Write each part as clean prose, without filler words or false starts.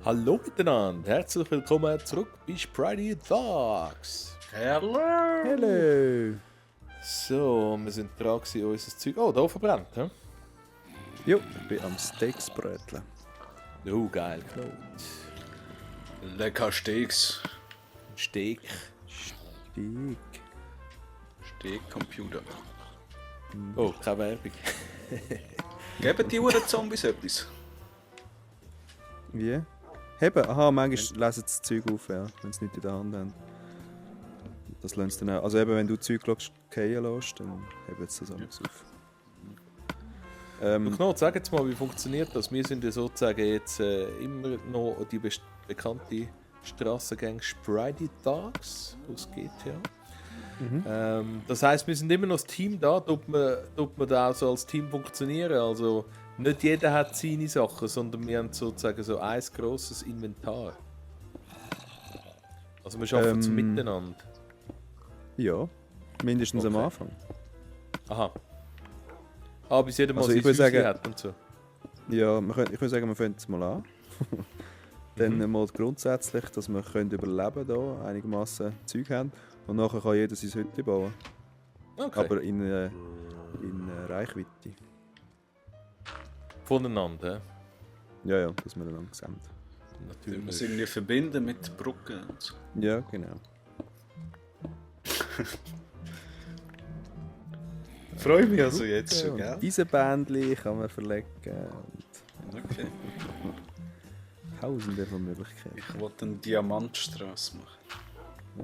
Hallo miteinander, herzlich willkommen zurück bei Spritey Dogs. Hello! Hallo! So, wir sind dran gewesen, unser Zeug... Oh, da verbrennt, hä? Jo, ich bin am Steaksbröteln. Oh, geil, Knot. Lecker Steaks. Steak. Steak. Steakcomputer. Oh, keine Werbung. Geben die Uhren Zombies etwas? Wie? Heben? Aha, manchmal lesen sie das Zeug auf, ja, wenn sie nicht in der Hand haben. Das lassen sie dann auch. Also eben, wenn du Zeug fallen lässt, dann heben sie das alles auf. Knot, sag jetzt mal, wie funktioniert das? Wir sind ja sozusagen jetzt immer noch die bekannte Strassengang Spritey Dogs aus GTA. Das heisst, wir sind immer noch das Team da, tut man da auch so als Team funktionieren. Also nicht jeder hat seine Sachen, sondern wir haben sozusagen so ein grosses Inventar. Also wir arbeiten miteinander. Ja, mindestens am Okay. Anfang. Aha. Ah, bis jeder mal Also sein ich würde Häuschen sagen- hat und so. Ja, ich würde sagen, wir fangen es mal an. Dann mal grundsätzlich, dass wir überleben können, einigermaßen Zeug haben. Und nachher kann jeder sein Hütte bauen. Okay. Aber in Reichweite. Voneinander, Ja, dass wir einander sehen. Wir natürlich. müssen irgendwie verbinden mit Brücken und so. Ja, genau. Freue mich also jetzt schon, Und gell? diese Bändchen kann man verlegen. Okay. Tausende von Möglichkeiten. Ich wollte eine Diamantstraße machen.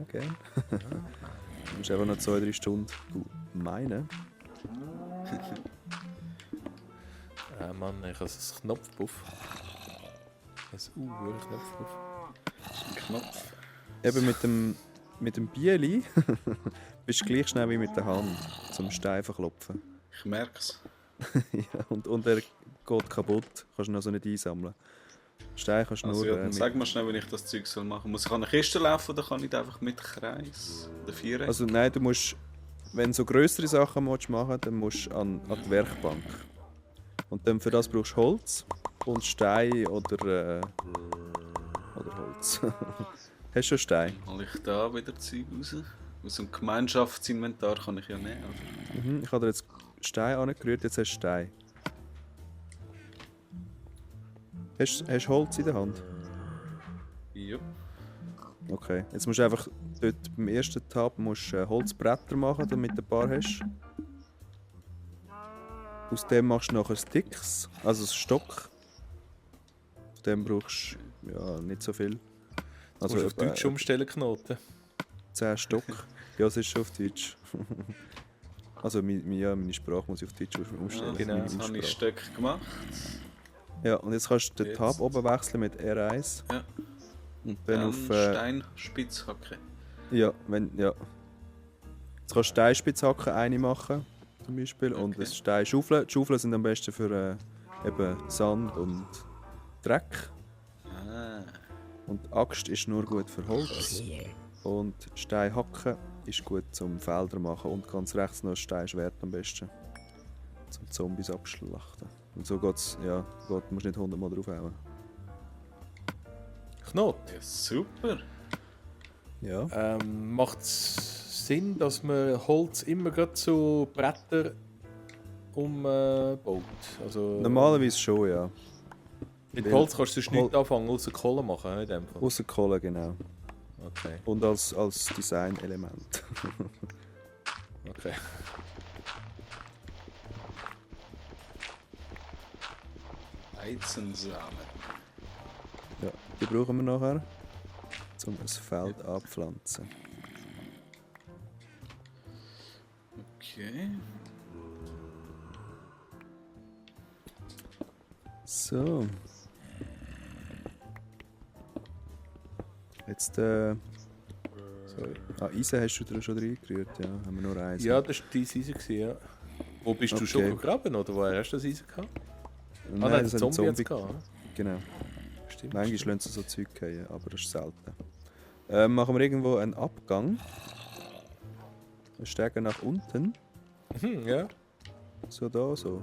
Okay. Du musst einfach noch 2-3 Stunden meinen. Mann, ich habe einen Knopfpuff. Ein Knopfpuff. Ein Knopf. Eben mit dem Bieli bist du gleich schnell wie mit der Hand zum Stein verklopfen. Ich merk's. Ja, und er geht kaputt. Kannst du ihn also nicht einsammeln. Stein kannst du Also, nur... ja, dann sag mal schnell, wie ich das Zeug soll machen. Muss ich an eine Kiste laufen oder kann ich da einfach mit Kreis oder Viereck? Also nein, du musst... Wenn du so grössere Sachen machen willst, dann musst du an die Werkbank. Und dann für das brauchst du Holz und Stein oder Holz. Hast du schon Stein? Hol ich da wieder Zeug raus? Aus dem Gemeinschaftsinventar kann ich ja nehmen. Oder? Ich habe dir jetzt Stein angerührt, jetzt hast du Stein. Hast du Holz in der Hand? Ja. Okay, jetzt musst du einfach dort beim ersten Tab musst, Holzbretter machen, damit du ein paar hast. Aus dem machst du nachher Sticks, also einen Stock. Aus dem brauchst du ja, nicht so viel. Also Also auf etwa Deutsch umstellen, Knoten. 10 Stock. Ja, es ist schon auf Deutsch. Also meine Sprache muss ich auf Deutsch umstellen. genau. meine Jetzt habe ich Sprache. Stöcke gemacht. Ja, und jetzt kannst du den Jetzt. Tab oben wechseln mit R1. Ja. Und dann auf... Steinspitzhacke. Ja, ja. Jetzt kannst du Steinspitzhacken eine machen, zum Beispiel, und Okay. das Steinschaufeln. Die Schaufeln sind am besten für eben Sand und Dreck. Ah. Und die Axt ist nur gut für Holz. Und Steinhacken ist gut zum Felder machen. Und ganz rechts noch ein Steinschwert am besten. Zum Zombies abschlachten. Und so geht's, ja, du musst nicht 100 Mal draufhauen. Knot. Ja, super. Ja. Macht es Sinn, dass man Holz immer gerade so Bretter umbaut? Also, Normalerweise schon, ja. mit Holz kannst du sonst Hol- nichts anfangen, außer Kohle machen, in dem Fall. Außer Kohle, genau. Okay, Und als Design-Element. okay. Weizensamen. Ja, die brauchen wir nachher, um ein Feld anpflanzen. Okay. So. Jetzt, sorry. Eisen hast du da schon reingerührt, ja. Haben wir nur eins. Ja, das war dein Eisen, ja. Wo bist du Okay. schon gegraben, oder woher hast du das Eisen gehabt? Nein, Nein, das das hat ein Zombie jetzt gehabt, oder? Genau. Stimmt. Manchmal lassen sie so Zeug fallen, aber das ist selten. Machen wir irgendwo einen Abgang. Wir steigen nach unten. Ja. So da, so.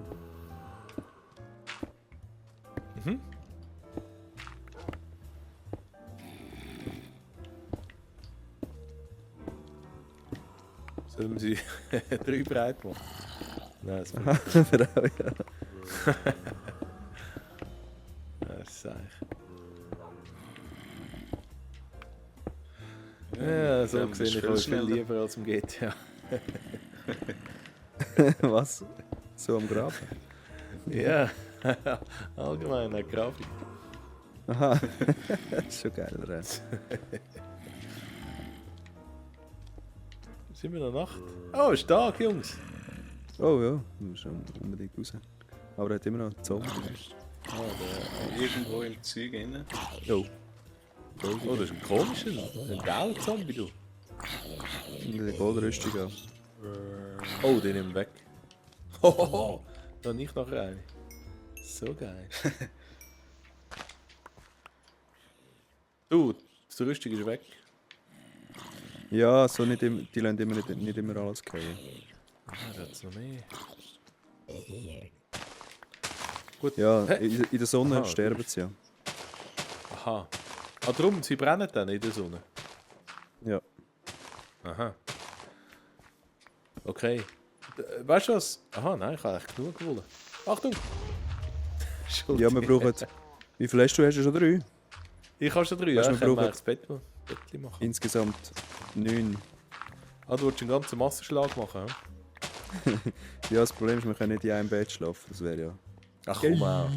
Sollen wir sie 3 breit machen? Nein, das Aha, Frau, ja. Das ist eigentlich. Ja, so Dann bist gesehen, ich du euch viel viel schneller. lieber als im GTA. Was? So am Graben? Ja, allgemein, eine Grafik. Aha, das ist schon geil, oder? Sind wir noch Nacht? Oh, stark, Jungs! Oh ja, wir müssen unbedingt raus. Aber er hat immer noch einen Zombie. Irgendwo im Zeug rein. Jo. Oh, das ist ein komischer, ein geiler Zombie, du. Und eine Goldrüstung auch. Oh, den nehmen wir weg. Hohoho, noch nicht nachher eine. So geil. Du, die Rüstung ist weg. Ja, so nicht die lassen immer nicht immer alles fallen. Ah, da hat's noch mehr. Ja, Hä? in der Sonne Aha, sterben sie ja. Aha. Ah, darum, sie brennen dann in der Sonne. Ja. Aha. Okay. Weißt du was? Aha, nein, ich habe echt genug gewonnen. Achtung! Ja, wir brauchen... Wie viel hast du? Hast du schon 3? Ich habe schon 3, ja. Weißt du, Ich wir kann brauchen- mir das Bettchen machen. Insgesamt 9. Ah, du wolltest einen ganzen Massenschlag machen, hä? Ja, das Problem ist, wir können nicht in einem Bett schlafen. Das wäre ja... Ach komm auch.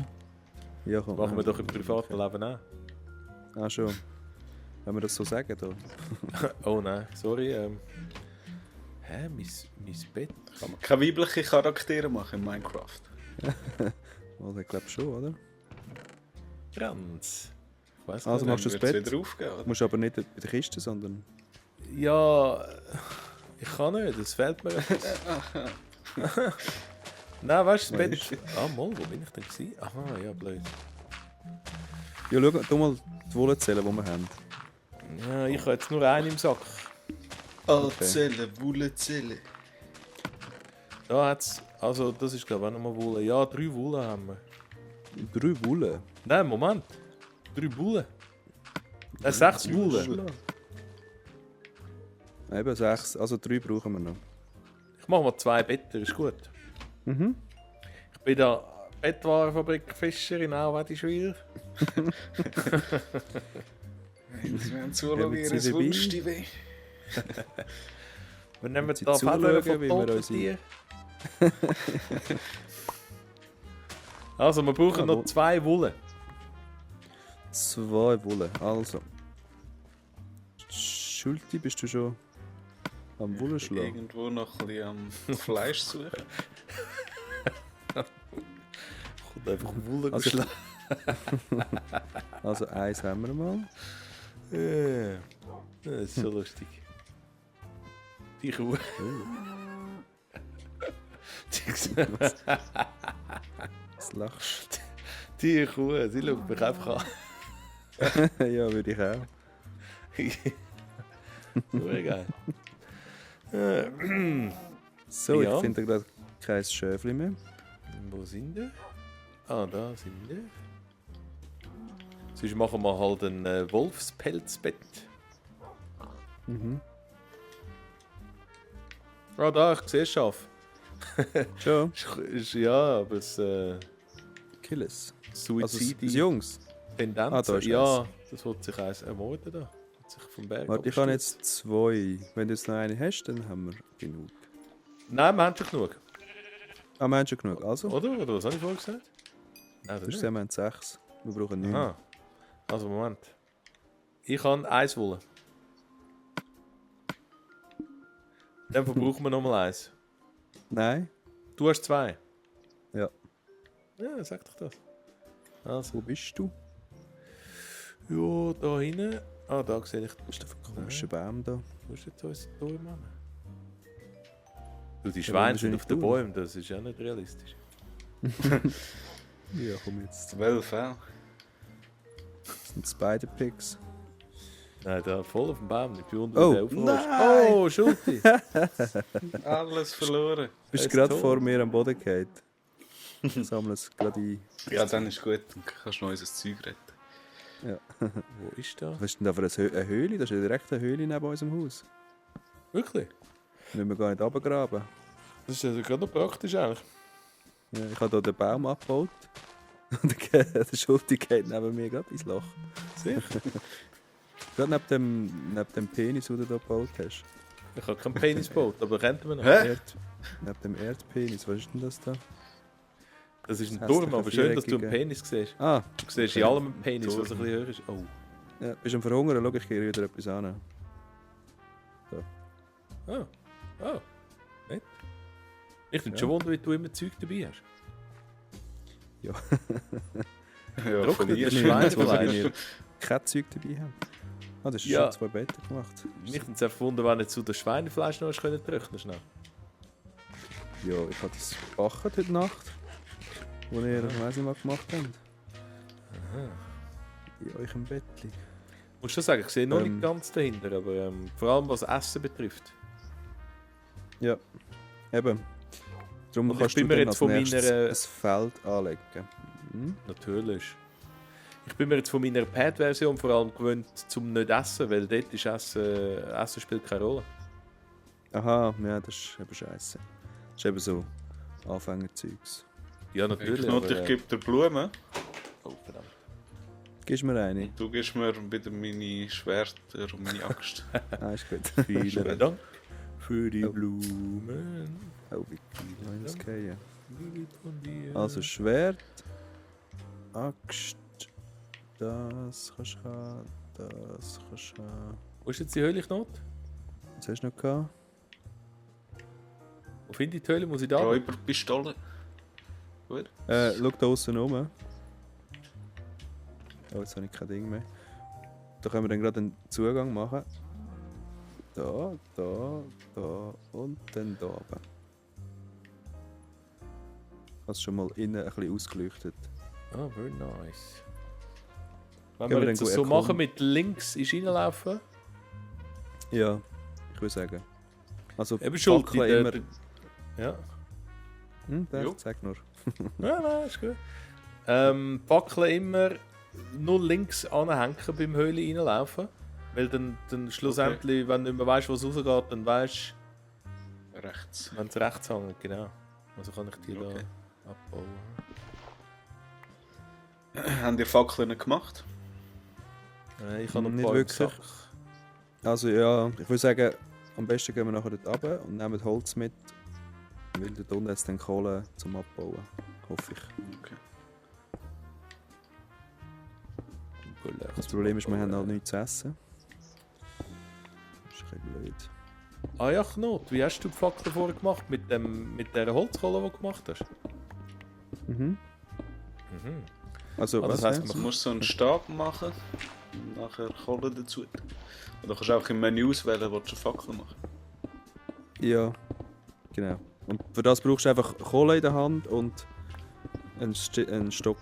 Ja, komm. Machen wir doch im privaten Leben auch. Ah, schon. Wenn wir das so sagen, da. Oh nein, sorry. Hä, mein Bett? Kann man keine weiblichen Charaktere machen in Minecraft. Also, ich glaube schon, oder? Franz. Ich weiss Also gar machst du das Wird's Bett? wieder aufgehen, oder? Du musst aber nicht bei der Kiste, sondern... nicht. Ja, ich kann nicht, es fehlt mir etwas. Nein, weißt du, das Bett... Ah, mal, wo bin ich denn gewesen? Aha, ja, blöd. Ja, schau, tu mal die Wollenzellen, die wir haben. Ja, ich habe jetzt nur einen im Sack. Zelle, Wollenzelle. Da hat's... Also, das ist glaube ich auch nochmal Wolle. Ja, 3 Wolle haben wir. 3 Wolle? Nein, Moment. 3 Wolle. 6 Wolle. Eben 6, also 3 brauchen wir noch. Ich mache mal 2 Betten, ist gut. Mhm. Ich bin da Bettwarenfabrik Fischer in Auwedischwil. Wir haben zuschauen, wie Haben ihr Sie dabei? Wunsch weh. Wir nehmen Sie da Federn zuschauen, von wie wir toten unsere- Tieren. Also, wir brauchen Ja, noch 2 Wolle. 2 Wolle, also. Schulti, bist du schon am Wollenschlag? Irgendwo noch ein bisschen am Fleisch suchen. Kommt einfach Wolle Also- geschlagen. Also 1 haben wir mal. Ja, das ist so lustig. Die Kuh. Was lachst Die Kuh, sie schaut mich einfach an. du? Ja, würde ich auch. Nur geil. So, Ja. ich finde gerade kein Schäfli mehr. Wo sind die? Ah, da sind die. Sonst machen wir halt ein Wolfspelzbett. Mhm. Ah, da, ich sehe es scharf. Schon? Ja, aber es Killes. Also das Suizid Jungs. Tendenz. Ah, da ist ja, das wird sich eins ermorden da. Wird sich vom Berg Warte, ich habe abstürzen. jetzt 2. Wenn du jetzt noch eine hast, dann haben wir genug. Nein, wir haben schon genug. Ah, wir haben schon genug. Also, Oder was habe ich vorher gesagt? Nein, du das hast nicht. wir haben 6. Wir brauchen 9. Aha. Also, Moment. Ich habe 1 Wolle. Dann verbrauchen wir nochmal 1. Nein? Du hast 2. Ja. Ja, sag doch das. Also, Wo bist du? ja, da hinten. Ah, da sehe ich. Was ist der für ein komischer Baum da? Wo ist jetzt unser Bäume? Du, die Ja, Schweine wir sind sind auf den in Bäumen, das ist ja nicht realistisch. Ja, komm jetzt. 12, ja. Das sind Spider-Pigs. Nein, da voll auf dem Baum, nicht bei unten Oh, wieder aufrolst. nein! Oh, Schulti! Alles verloren. Bist ist gerade tot. vor mir am Boden gefallen. Sammeln es gerade ein. Ja, dann ist gut. Dann kannst du noch unser Zeug retten. Wo ist da? Was ist denn da für eine Höhle? Das ist ja direkt eine Höhle neben unserem Haus. Wirklich? Müssen wir gar nicht runtergraben. Das ist also gerade noch praktisch eigentlich. Ja, ich habe hier den Baum abgebaut. Und der Schulti geht neben mir gerade ins Loch. Sicher? Gerade neben dem Penis, den du hier gebaut hast. Ich habe kein Penisboot, aber kennt man noch. Hä? Neben dem Erdpenis, was ist denn das da? Das ist ein Das Turm, hässliche aber schön, dass du einen viereckige. Penis siehst. Ah, Du siehst in allem einen Penis, was ein bisschen höher ist. Oh. ja, bist du am Verhungern? Schau, ich gehe wieder etwas an. Oh. Oh. Nicht? Ich finde schon wunder, wie du immer Zeug dabei hast. Ja, Trocknet von ihr. das Nicht, Schwein. weil ich kein Zeug dabei habe. Ah, das ist Ja. schon 2 Betten gemacht. Mich würde es einfach wundern, wenn du zu das Schweinefleisch noch hast können trocknen schnell. Ja, ich habe das gebacken heute Nacht. Wo ihr, ich weiss nicht, was gemacht habt. In eurem Bettchen. Ich muss schon sagen, ich sehe noch nicht ganz dahinter, aber vor allem was Essen betrifft. Ja, eben. Darum Und ich kannst bin du mir dann jetzt als von nächstes meiner- ein Feld anlegen. Hm? Natürlich. Ich bin mir jetzt von meiner Pad-Version vor allem gewöhnt, zum nicht essen, weil dort ist Essen spielt keine Rolle. Aha, ja, das ist eben scheiße. Das ist eben so Anfängerzeugs. Ja, Ich natürlich. noch, ich gebe dir Blumen. Oh, verdammt. Gibst du mir eine? Du gibst mir wieder meine Schwerter und meine Axt. Ah, ist gut. Vielen Dank für die Oh. Blumen. Oh, wie cool. Das gehen. Lieb von dir. Also Schwert, Axt, das kannst du haben, das kannst du haben. Wo ist jetzt die Höhle-Knot? Was hast du noch gehabt? Wo finde ich die Höhle? Muss ich da? Räuberpistole. Gut. Schau da außen rum. Oh, jetzt habe ich kein Ding mehr. Da können wir dann gerade einen Zugang machen. Da und dann da oben. Hast schon mal innen ein bisschen ausgeleuchtet. Ah, very nice. Wenn Gehen wir wir jetzt dann so gut machen erkunden? mit links ist reinlaufen. Ja, ich würde sagen. Also Eben schuld. Fackeln immer... Ja. Jo. Sag nur. Ja, nein, ist gut. Fackeln immer nur links anhängen beim Höhle reinlaufen. Weil dann schlussendlich, wenn du nicht mehr weißt, wo es rausgeht, dann weißt Rechts. du, wenn es rechts hängt, genau. Also kann ich die Okay. da abbauen. Habt ihr Fackeln gemacht? Ich habe noch ein Nicht paar im wirklich. Sack. Also ja, ich würde sagen, am besten gehen wir nachher dort runter und nehmen Holz mit. Weil dort unten jetzt dann Kohle zum Abbauen. Hoffe ich. Okay. Das Problem ist, wir haben halt nichts zu essen. Das ist ein bisschen blöd. Ah ja, Knut, wie hast du die Fackel vorher gemacht? Mit der Holzkohle, die du gemacht hast? Mhm. Mhm. Also, Ah, das was heisst, heisst Du musst so einen Stab machen und nachher Kohle dazu. Und dann kannst du einfach im Menü auswählen, wo du eine Fackel machen. Ja, genau. Und für das brauchst du einfach Kohle in der Hand und einen Stock.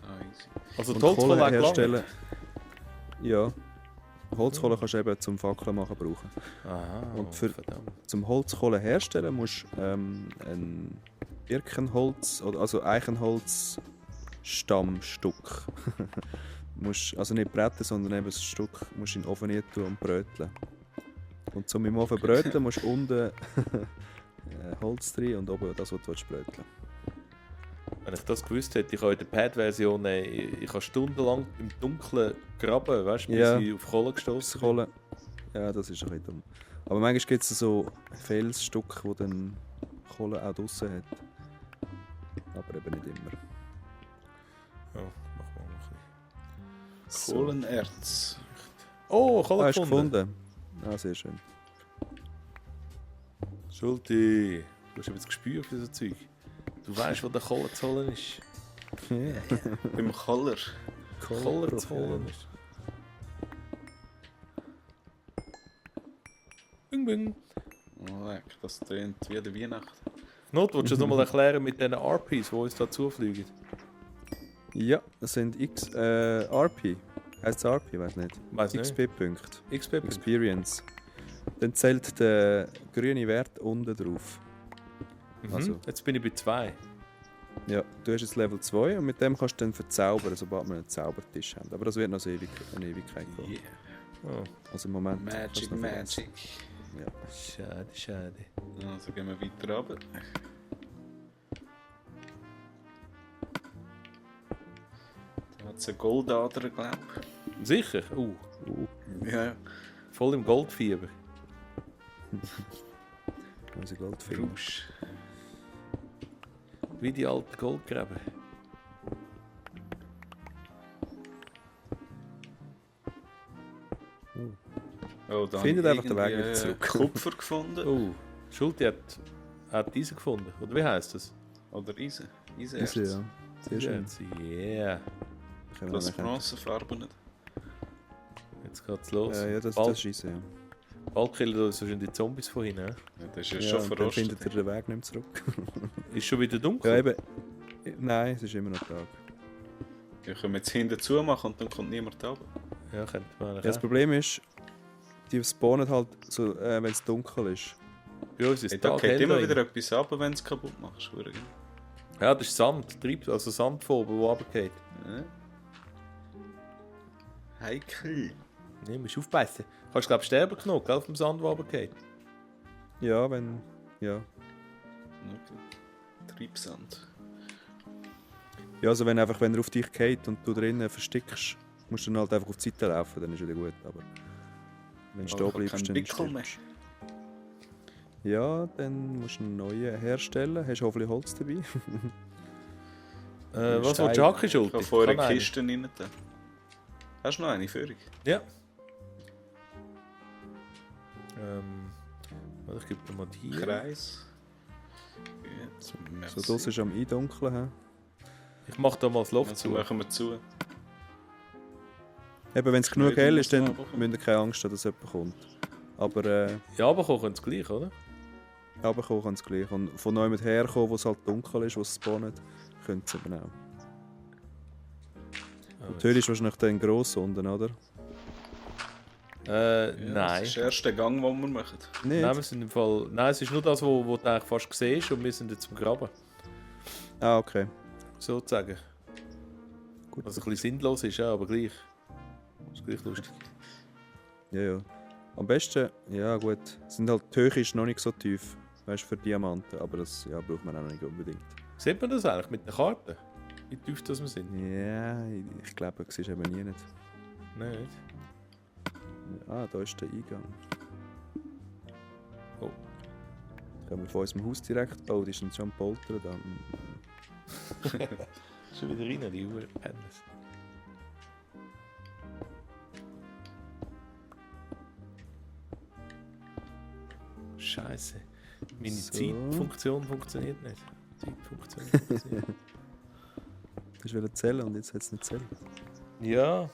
Ah, easy. Also die Und Holzkohle Kohle hat herstellen. gelangt. Ja. Holzkohle kannst du eben zum Fackeln machen brauchen. Aha, Und für- verdammt. Zum Holzkohle herstellen musst du ein Birkenholz, also Eichenholz Stammstück. musst, also nicht bretten, sondern eben das Stück musst du in den Ofen rein tun und bröteln. Und zum im Ofen bröteln musst du unten Holz drin und oben das, was du bröteln willst. Wenn ich das gewusst hätte, ich habe in der Pad-Version ich habe stundenlang im Dunkeln graben, weißt du, bis Ja. ich auf Kohle Das gestoßen bin. Kohle. Ja, das ist ein bisschen dumm. Aber manchmal gibt es so Felsstücke, wo dann Kohle auch draussen hat. Aber eben nicht immer. Ja, mach mal noch ein bisschen. Kohlenerz. Oh, Kohle Hast du gefunden. gefunden? Ah, sehr schön. Schulti, du hast eben das Gespür für so Zeug. Du weißt, wo der Kohle zu holen ist. Im Koller. Kohle zu holen ist. Bing, bing. Oh, leck, das tönt wie der Weihnacht. Not, willst du das nochmal erklären mit diesen RPs, die uns da zufliegen? Ja, das sind RP. Heißt es RP? Weiß nicht. Weiß nicht. XP-Punkte. XP. Experience. Dann zählt der grüne Wert unten drauf. Mhm. Also. Jetzt bin ich bei 2. Ja, du hast jetzt Level 2 und mit dem kannst du dann verzaubern, sobald wir einen Zaubertisch haben. Aber das wird noch eine Ewigkeit gehen. Yeah. Oh. Also im Moment. kannst Magic, du noch vergessen. Magic. Ja. Schade, schade. Also gehen wir weiter runter. Da hat es eine Goldader, glaube Sicher? ich. Ja, Voll im Goldfieber. Also Goldfilm. Rausch. Wie die alten Goldgräber. Oh, da Findet habe ich einfach den Weg irgendwie, wieder zurück. Kupfer gefunden. Oh, Schulti hat Eisen gefunden. Oder wie heisst das? Oder Eisen. Ist Eisenerz. ja. Sehr schön. Yeah. Können wir Das nachher- Bronzefarben nicht. Jetzt geht's los. Ja, das bald, ist Eisen, ja. bald killen uns schon die Zombies von hinten. Ja, das ist ja Ja, schon und dann verrostet. findet ihr den Weg nicht mehr zurück. Ist schon wieder dunkel? Ja, eben. Nein, es ist immer noch Tag. Wir können jetzt hinten zu machen und dann kommt niemand runter. Ja, könnte man Ja, eigentlich das auch. Problem ist, die spawnen halt, so, wenn es dunkel ist. Bei uns ist Hey, es da Tag geht immer hell wieder drin. etwas ab, wenn du es kaputt machst. Verdammt. Ja, das ist Sand. Also Sand von oben, der runtergeht. Ja. Heikel. Nee, musst aufpassen. Kannst glaube ich sterben genug, gell, vom Sand, der runtergeht. Ja, wenn. Ja. Okay. Treibsand. Ja, also wenn er auf dich geht und du drinnen verstickst, musst du dann halt einfach auf die Seite laufen, dann ist wieder gut. Aber wenn du Aber da ich habe bleibst, keinen dann Wickel mehr. stirbst du. Ja, dann musst du einen neuen herstellen. Hast du hoffentlich Holz dabei? Was Stein. willst du hacken, Ich Schulti? habe vorher Kann eine. Kisten rein. Da. Hast du noch eine Führung? Ja. Warte, ich gebe dir mal die hier. Kreis. Jetzt, So, das ist am Eindunkeln. He? Ich mache da mal das Loch Also zu. machen wir zu. Eben, wenn es genug Schneider hell muss ist, dann noch runterkommen. müsst ihr keine Angst haben, dass jemand kommt. Aber Ja, aber können es gleich, oder? runterkommen kann es gleich. Und von jemandem herkommen, wo es halt dunkel ist, wo es spawnt, könnt ihr eben auch. Und die Höhle ist wahrscheinlich dann gross unten, oder? Ja, Nein. Das ist der erste Gang, den wir machen. Nicht? Nein, wir sind im Fall. Nein, es ist nur das, wo du eigentlich fast siehst und wir sind jetzt zum Graben. Ah, okay. Sozusagen. Gut. Was ein bisschen sinnlos ist, ja, aber gleich. Ist gleich lustig. Ja, ja. Am besten, ja gut, sind halt, die Höhe ist noch nicht so tief, weißt du, für Diamanten, aber das ja, braucht man auch noch nicht unbedingt. Sieht man das eigentlich mit den Karten? Wie tief das wir sind? Ja, ich glaube, das siehst du eben nie nicht. Nein, nicht. Ah, da ist der Eingang. Oh. Gehen wir von unserem Haus direkt. Oh, die sind schon am Poltern dann. Schon wieder rein, die Uhr. Pennis. Scheiße. Meine So. Zeitfunktion funktioniert nicht. Zeitfunktion funktioniert. Du willst zählen und jetzt hat es nicht zählt. Ja,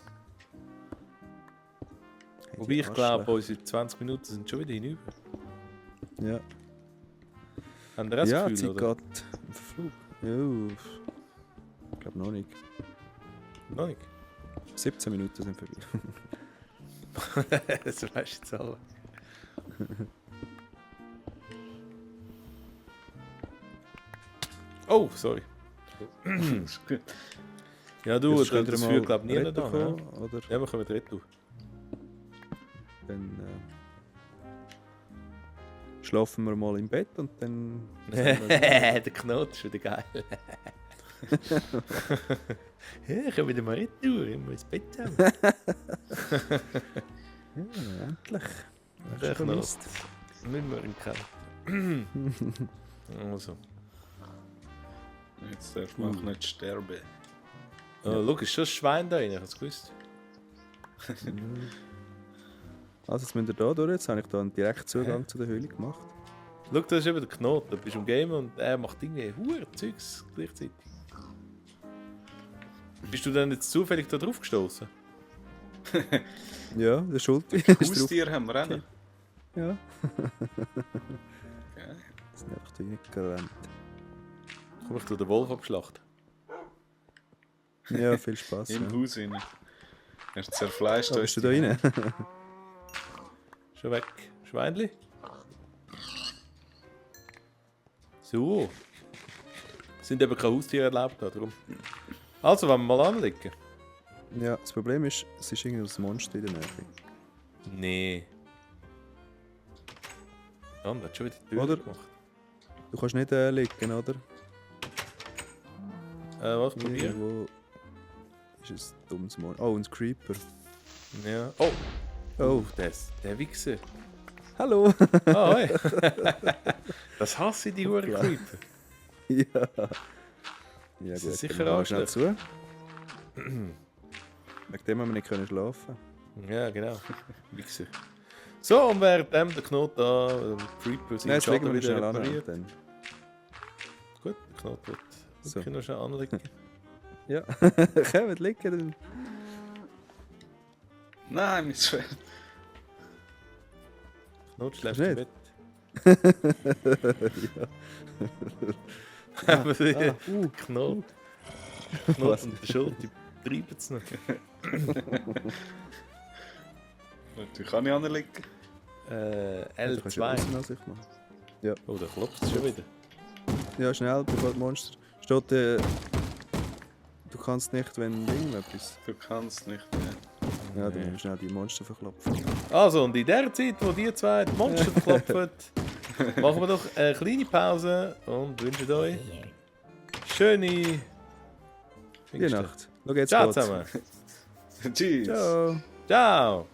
Hey, wobei die ich glaube, Arschlöcher. unsere 20 Minuten sind schon wieder hinüber. Ja, Haben ihr das ja die Gefühl, Zeit oder? geht im Verflug. Ja, ich glaube noch nicht. Noch nicht. 17 Minuten sind vorbei. Das weißt du jetzt alle. Oh, sorry. ist gut. Ja, du, Jetzt könnt ihr das mal führt glaube ich nie Retter da. kommen, Ne? oder Ja, wir kommen retour. dann schlafen wir mal im Bett und dann... Der Knot ist wieder geil. Ja, ich komme wieder mal retour, ich muss ins Bett haben. Ja, endlich. Der Hast du Knot. vermisst? Müssen wir ihn kennen. Also. Jetzt darf man auch nicht sterben. Oh, schau, ist schon ein Schwein da rein, ich habe es gewusst. Also jetzt müsst ihr da durch, jetzt habe ich da einen direkten Zugang zu der Höhle gemacht. Schau, das ist eben der Knot. Du bist im Game und er macht irgendwie hure Zeugs gleichzeitig. Bist du dann jetzt zufällig da drauf gestoßen? Ja, der Schulti ist drauf. Haustier haben wir auch noch. Ja, Geil. sind einfach da reingerannt. Komm, ich tu den Wolf abschlachten. Ja, viel Spaß. Im Ja. Haus rein. Er zerfleischt Oh, uns. bist du da rein? Schon weg. Schweinli. So. Sind eben keine Haustiere erlaubt, darum. Also, wollen wir mal anlegen? Ja, das Problem ist, es ist irgendwie ein Monster in der Nähe. Nee. Und hat schon wieder die Tür Oder? gemacht. Du kannst nicht liegen, oder? Was probieren? Irgendwo ist ein dummes Monster. Oh, ein Creeper. Ja. Oh! Oh, Der Wichser. hallo! Ah, hey. Das hasse ich, die Huren Klar. Creeper. Ja. Ja Das gut, ist sicher dann machen wir schnell Arschloch. zu. Wegen dem haben wir nicht können schlafen. Ja, genau. Wichser. So, und während der Knoten da, Creeper sind Nein, jetzt legen wir wieder ihn schnell an. repariert. Dann. Gut, der Knoten wird So. wirklich noch schnell anlegen. Ja, kommt liegen. Dann. Nein, mein Schwert. Knoten schläft Nicht? im Bett. ja. Aber die Ah, Knoten Was? und der Schuld, die treiben es noch. Natürlich kann ich anlegen. Du kannst ja L2. Außenansicht machen. Oh, da klopft es schon wieder. Ja, schnell, bevor das Monster. Steht, du kannst nicht, wenn irgendetwas. Du kannst nicht. Ja, dann müssen wir schnell die Monster verklopfen. Also, und in der Zeit, wo die zwei die Monster verklopfen, machen wir doch eine kleine Pause und wünschen euch schöne Gute Nacht. Schau, jetzt Ciao geht's. zusammen. Tschüss. Ciao. Ciao.